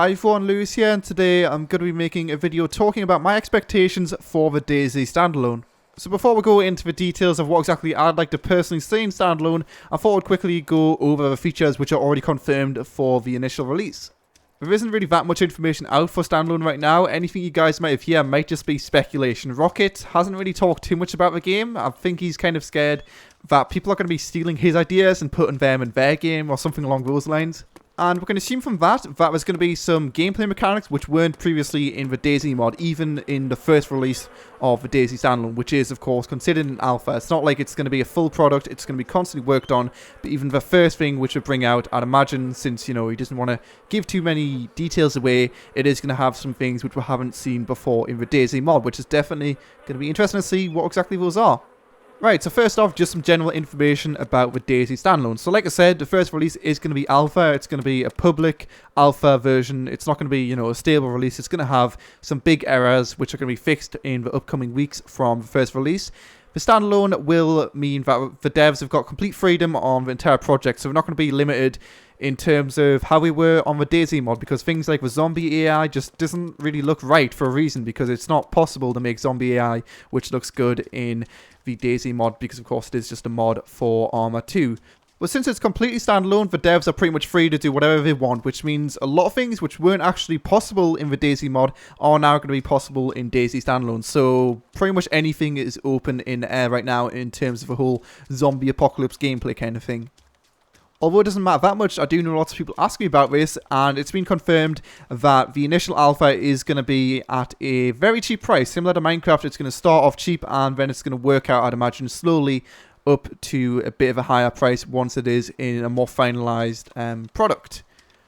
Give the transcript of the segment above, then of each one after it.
Hi everyone, Lewis here, and today I'm going to be making a video talking about my expectations for the DayZ Standalone. So before we go into the details of what exactly I'd like to personally see in Standalone, I thought I'd quickly go over the features which are already confirmed for the initial release. There isn't really that much information out for Standalone right now. Anything you guys might have here might just be speculation. Rocket hasn't really talked too much about the game. I think he's kind of scared that people are going to be stealing his ideas and putting them in their game or something along those lines. And we can assume from that there's going to be some gameplay mechanics which weren't previously in the DayZ mod, even in the first release of the DayZ Standalone, which is of course considered an alpha. It's not like it's going to be a full product, it's going to be constantly worked on, but even the first thing which would bring out, I'd imagine, since, you know, he doesn't want to give too many details away, it is going to have some things which we haven't seen before in the DayZ mod, which is definitely going to be interesting to see what exactly those are. Right, so first off, just some general information about the DayZ Standalone. So like I said, the first release is going to be alpha. It's going to be a public alpha version. It's not going to be, you know, a stable release. It's going to have some big errors which are going to be fixed in the upcoming weeks from the first release. The standalone will mean that the devs have got complete freedom on the entire project, so we're not going to be limited in terms of how we were on the DayZ mod, because things like the zombie AI just doesn't really look right for a reason, because it's not possible to make zombie AI which looks good in the DayZ mod, because of course it is just a mod for ARMA 2. But since it's completely standalone, the devs are pretty much free to do whatever they want, which means a lot of things which weren't actually possible in the DayZ mod are now going to be possible in DayZ Standalone. So pretty much anything is open in the air right now in terms of the whole zombie apocalypse gameplay kind of thing. Although it doesn't matter that much, I do know lots of people ask me about this, and it's been confirmed that the initial alpha is going to be at a very cheap price. Similar to Minecraft, it's going to start off cheap and then it's going to work out, I'd imagine, slowly up to a bit of a higher price once it is in a more finalized product.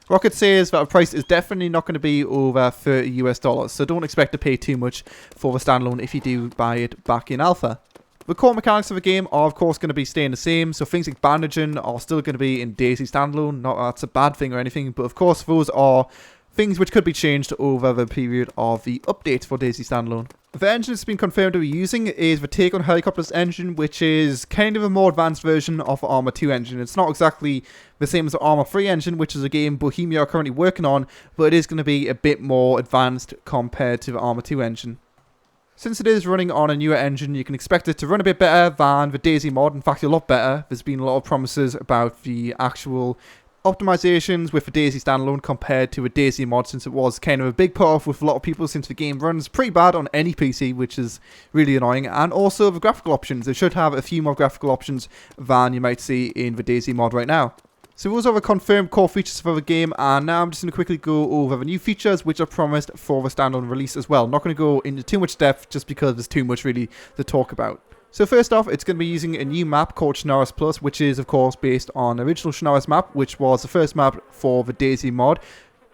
Rocket says that the price is definitely not going to be over $30 US, so don't expect to pay too much for the standalone if you do buy it back in alpha. The core mechanics of the game are of course going to be staying the same, so things like bandaging are still going to be in DayZ Standalone. Not that that's a bad thing or anything, but of course those are things which could be changed over the period of the update for DayZ Standalone. The engine that's been confirmed to be using is the Take on Helicopters engine, which is kind of a more advanced version of the ARMA 2 engine. It's not exactly the same as the ARMA 3 engine, which is a game Bohemia are currently working on, but it is going to be a bit more advanced compared to the ARMA 2 engine. Since it is running on a newer engine, you can expect it to run a bit better than the DayZ mod. In fact, a lot better. There's been a lot of promises about the actual optimizations with the DayZ Standalone compared to a DayZ mod, since it was kind of a big put off with a lot of people, since the game runs pretty bad on any PC, which is really annoying. And also the graphical options. It should have a few more graphical options than you might see in the DayZ mod right now. So those are the confirmed core features for the game, and now I'm just going to quickly go over the new features which are promised for the standalone release as well. Not going to go into too much depth just because there's too much really to talk about. So first off, it's going to be using a new map called Shnaris Plus, which is of course based on the original Shnaris map, which was the first map for the DayZ mod.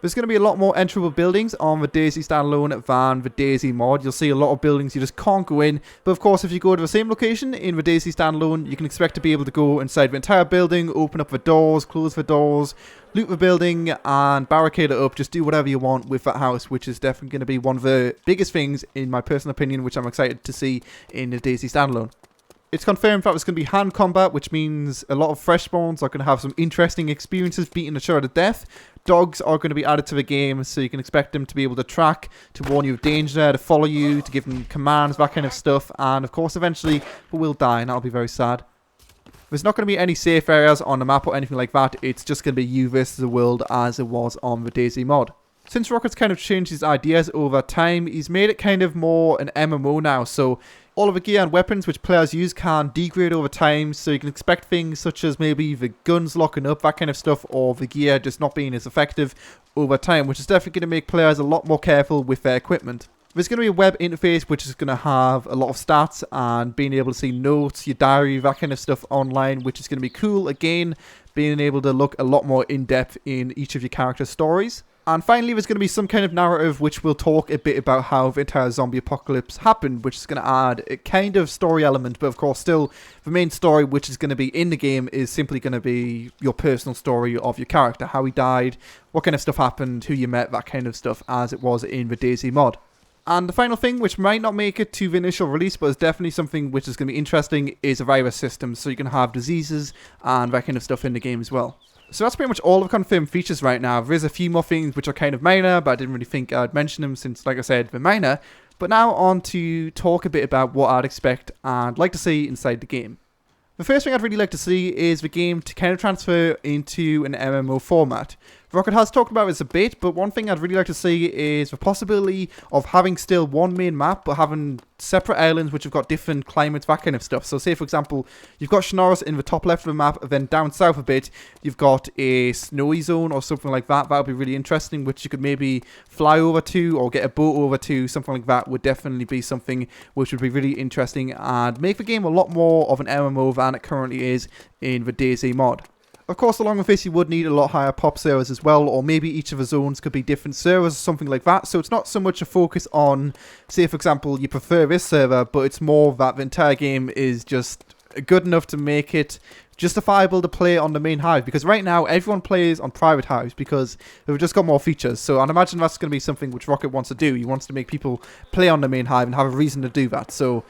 There's going to be a lot more enterable buildings on the DayZ Standalone than the DayZ mod. You'll see a lot of buildings you just can't go in. But of course, if you go to the same location in the DayZ Standalone, you can expect to be able to go inside the entire building, open up the doors, close the doors, loot the building, and barricade it up. Just do whatever you want with that house, which is definitely going to be one of the biggest things, in my personal opinion, which I'm excited to see in the DayZ Standalone. It's confirmed that there's going to be hand combat, which means a lot of fresh spawns are going to have some interesting experiences beating each other to death. Dogs are going to be added to the game, so you can expect them to be able to track, to warn you of danger, to follow you, to give them commands, that kind of stuff. And of course, eventually, they will die, and that'll be very sad. There's not going to be any safe areas on the map or anything like that. It's just going to be you versus the world as it was on the DayZ mod. Since Rocket's kind of changed his ideas over time, he's made it kind of more an MMO now, so all of the gear and weapons which players use can degrade over time, so you can expect things such as maybe the guns locking up, that kind of stuff, or the gear just not being as effective over time, which is definitely going to make players a lot more careful with their equipment. There's going to be a web interface which is going to have a lot of stats and being able to see notes, your diary, that kind of stuff online, which is going to be cool. Again, being able to look a lot more in depth in each of your characters' stories. And finally, there's going to be some kind of narrative which will talk a bit about how the entire zombie apocalypse happened, which is going to add a kind of story element, but of course still the main story which is going to be in the game is simply going to be your personal story of your character, how he died, what kind of stuff happened, who you met, that kind of stuff, as it was in the DayZ mod. And the final thing, which might not make it to the initial release, but is definitely something which is going to be interesting, is a virus system, so you can have diseases and that kind of stuff in the game as well. So that's pretty much all the confirmed features right now. There is a few more things which are kind of minor, but I didn't really think I'd mention them since, like I said, they're minor. But now on to talk a bit about what I'd expect and like to see inside the game. The first thing I'd really like to see is the game to kind of transfer into an MMO format. Rocket has talked about this a bit, but one thing I'd really like to see is the possibility of having still one main map, but having separate islands which have got different climates, that kind of stuff. So say, for example, you've got Shinoris in the top left of the map, then down south a bit, you've got a snowy zone or something like that. That would be really interesting, which you could maybe fly over to or get a boat over to. Something like that would definitely be something which would be really interesting and make the game a lot more of an MMO than it currently is in the DayZ mod. Of course, along with this, you would need a lot higher pop servers as well, or maybe each of the zones could be different servers or something like that. So it's not so much a focus on, say, for example, you prefer this server, but it's more that the entire game is just good enough to make it justifiable to play on the main hive. Because right now, everyone plays on private hives because they've just got more features. So I'd imagine that's going to be something which Rocket wants to do. He wants to make people play on the main hive and have a reason to do that. So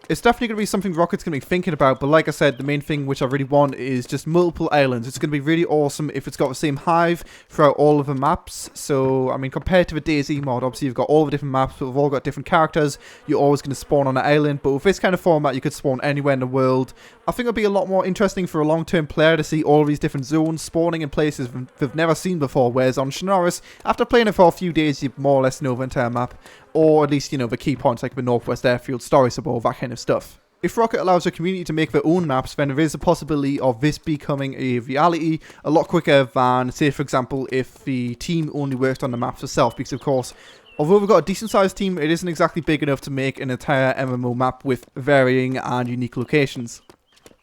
it's definitely going to be something Rocket's going to be thinking about, but like I said, the main thing which I really want is just multiple islands. It's going to be really awesome if it's got the same hive throughout all of the maps. So, I mean, compared to the DayZ mod, obviously you've got all the different maps, but they've all got different characters. You're always going to spawn on an island, but with this kind of format, you could spawn anywhere in the world. I think it'll be a lot more interesting for a long-term player to see all of these different zones spawning in places they've never seen before, whereas on Shinoris, after playing it for a few days, you more or less know the entire map. Or at least, you know, the key points like the Northwest Airfield, Story Support, that kind of stuff. If Rocket allows the community to make their own maps, then there is a possibility of this becoming a reality a lot quicker than, say, for example, if the team only worked on the maps itself. Because, of course, although we've got a decent-sized team, it isn't exactly big enough to make an entire MMO map with varying and unique locations.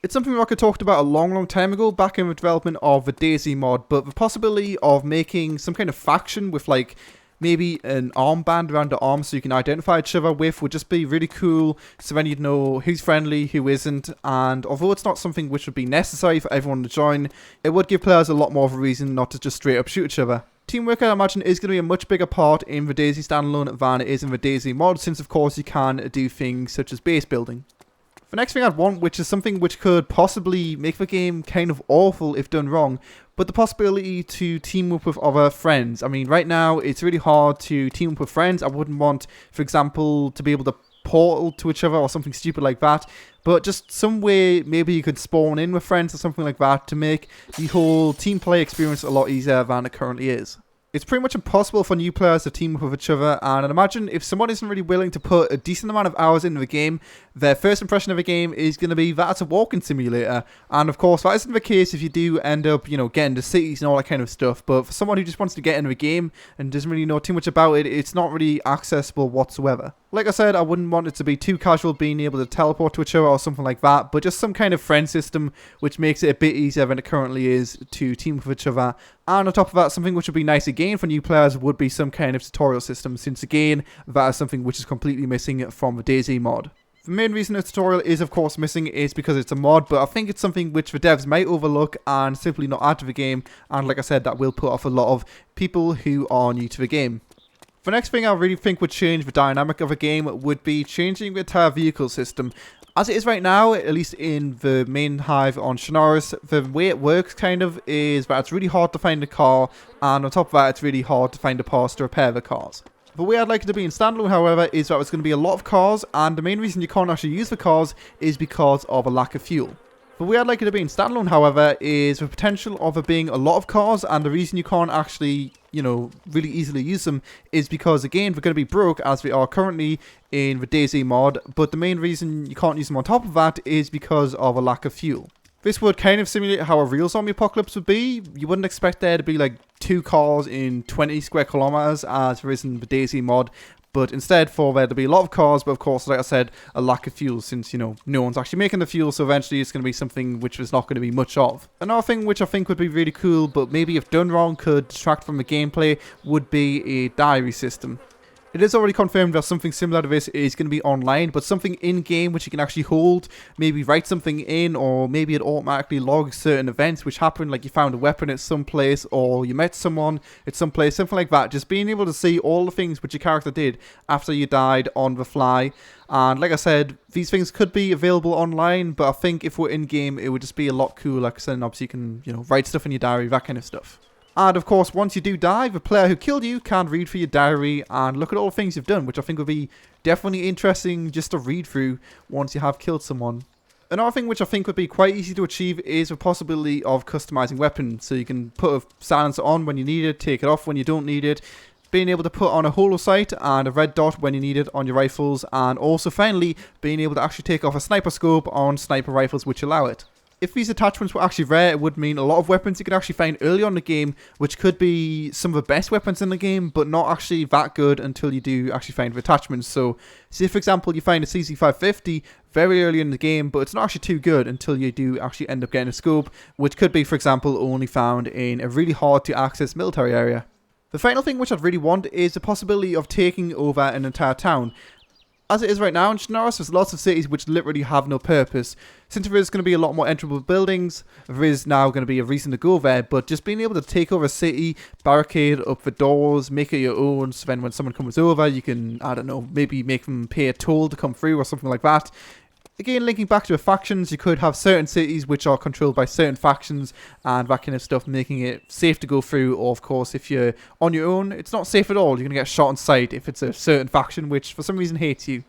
It's something Rocket talked about a long time ago, back in the development of the DayZ mod, but the possibility of making some kind of faction with, like, maybe an armband around the arm so you can identify each other with would just be really cool. So then you'd know who's friendly, who isn't. And although it's not something which would be necessary for everyone to join, it would give players a lot more of a reason not to just straight up shoot each other. Teamwork, I imagine, is going to be a much bigger part in the DayZ Standalone than it is in the DayZ mod, since of course you can do things such as base building. The next thing I'd want, which is something which could possibly make the game kind of awful if done wrong, but the possibility to team up with other friends. I mean, right now, it's really hard to team up with friends. I wouldn't want, for example, to be able to portal to each other or something stupid like that, but just some way maybe you could spawn in with friends or something like that to make the whole team play experience a lot easier than it currently is. It's pretty much impossible for new players to team up with each other, and I'd imagine if someone isn't really willing to put a decent amount of hours into the game, their first impression of the game is going to be that it's a walking simulator. And of course, that isn't the case if you do end up, you know, getting to cities and all that kind of stuff. But for someone who just wants to get into the game and doesn't really know too much about it, it's not really accessible whatsoever. Like I said, I wouldn't want it to be too casual being able to teleport to each other or something like that, but just some kind of friend system which makes it a bit easier than it currently is to team with each other. And on top of that, something which would be nice again for new players would be some kind of tutorial system, since again, that is something which is completely missing from the DayZ mod. The main reason a tutorial is of course missing is because it's a mod, but I think it's something which the devs might overlook and simply not add to the game, and like I said, that will put off a lot of people who are new to the game. The next thing I really think would change the dynamic of a game would be changing the entire vehicle system. As it is right now, at least in the main hive on Shinoris, the way it works kind of is that it's really hard to find a car, and on top of that it's really hard to find a parts to repair the cars. The way I'd like it to be in Standalone, however, is that it's going to be a lot of cars, and the main reason you can't actually use the cars is because of a lack of fuel. The way I'd like it to be in Standalone, however, is the potential of it being a lot of cars, and the reason you can't actually, you know, really easily use them is because, again, they're going to be broke as they are currently in the DayZ mod, but the main reason you can't use them on top of that is because of a lack of fuel. This would kind of simulate how a real zombie apocalypse would be. You wouldn't expect there to be like 2 cars in 20 square kilometers as there is in the DayZ mod, but instead for there to be a lot of cars, but of course, like I said, a lack of fuel, since, you know, no one's actually making the fuel, so eventually it's going to be something which there's not going to be much of. Another thing which I think would be really cool, but maybe if done wrong could distract from the gameplay, would be a diary system. It is already confirmed that something similar to this is going to be online, but something in-game which you can actually hold, maybe write something in, or maybe it automatically logs certain events which happen, like you found a weapon at some place, or you met someone at some place, something like that. Just being able to see all the things which your character did after you died on the fly. And like I said, these things could be available online, but I think if we're in-game, it would just be a lot cooler, because then obviously you can, write stuff in your diary, that kind of stuff. And of course, once you do die, the player who killed you can read through your diary and look at all the things you've done, which I think would be definitely interesting just to read through once you have killed someone. Another thing which I think would be quite easy to achieve is the possibility of customizing weapons. So you can put a silencer on when you need it, take it off when you don't need it, being able to put on a holo sight and a red dot when you need it on your rifles, and also finally being able to actually take off a sniper scope on sniper rifles which allow it. If these attachments were actually rare, it would mean a lot of weapons you could actually find early on in the game, which could be some of the best weapons in the game, but not actually that good until you do actually find the attachments. So, say for example, you find a CZ550 very early in the game, but it's not actually too good until you do actually end up getting a scope, which could be, for example, only found in a really hard to access military area. The final thing which I'd really want is the possibility of taking over an entire town. As it is right now in Chernarus, there's lots of cities which literally have no purpose. Since there is going to be a lot more enterable buildings, there is now going to be a reason to go there, but just being able to take over a city, barricade up the doors, make it your own, so then when someone comes over, you can, I don't know, maybe make them pay a toll to come through or something like that. Again, linking back to the factions, you could have certain cities which are controlled by certain factions and that kind of stuff, making it safe to go through. Or of course, if you're on your own, it's not safe at all. You're going to get shot on sight if it's a certain faction which for some reason hates you.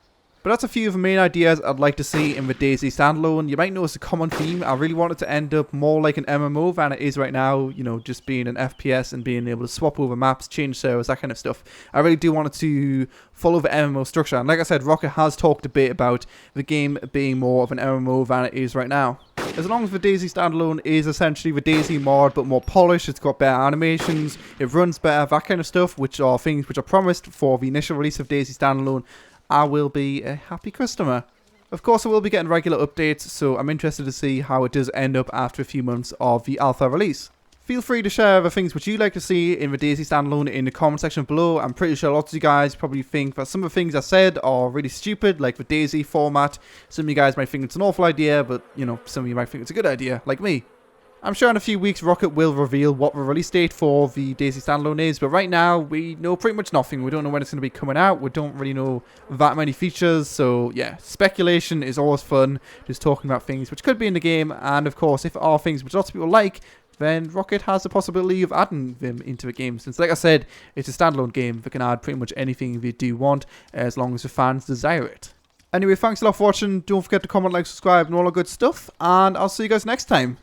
But that's a few of the main ideas I'd like to see in the DayZ Standalone. You might notice a common theme. I really want it to end up more like an MMO than it is right now, just being an FPS and being able to swap over maps, change servers, that kind of stuff. I really do want it to follow the MMO structure. And like I said, Rocket has talked a bit about the game being more of an MMO than it is right now. As long as the DayZ Standalone is essentially the DayZ mod, but more polished, it's got better animations, it runs better, that kind of stuff, which are things which are promised for the initial release of DayZ Standalone, I will be a happy customer. Of course, I will be getting regular updates, so I'm interested to see how it does end up after a few months of the alpha release. Feel free to share the things which you'd like to see in the DayZ Standalone in the comment section below. I'm pretty sure lots of you guys probably think that some of the things I said are really stupid, like the DayZ format. Some of you guys might think it's an awful idea, but, some of you might think it's a good idea, like me. I'm sure in a few weeks Rocket will reveal what the release date for the DayZ Standalone is, but right now we know pretty much nothing. We don't know when it's going to be coming out, we don't really know that many features, so yeah, speculation is always fun, just talking about things which could be in the game, and of course if it are things which lots of people like, then Rocket has the possibility of adding them into the game, since like I said, it's a standalone game that can add pretty much anything they do want, as long as the fans desire it. Anyway, thanks a lot for watching, don't forget to comment, like, subscribe, and all that good stuff, and I'll see you guys next time.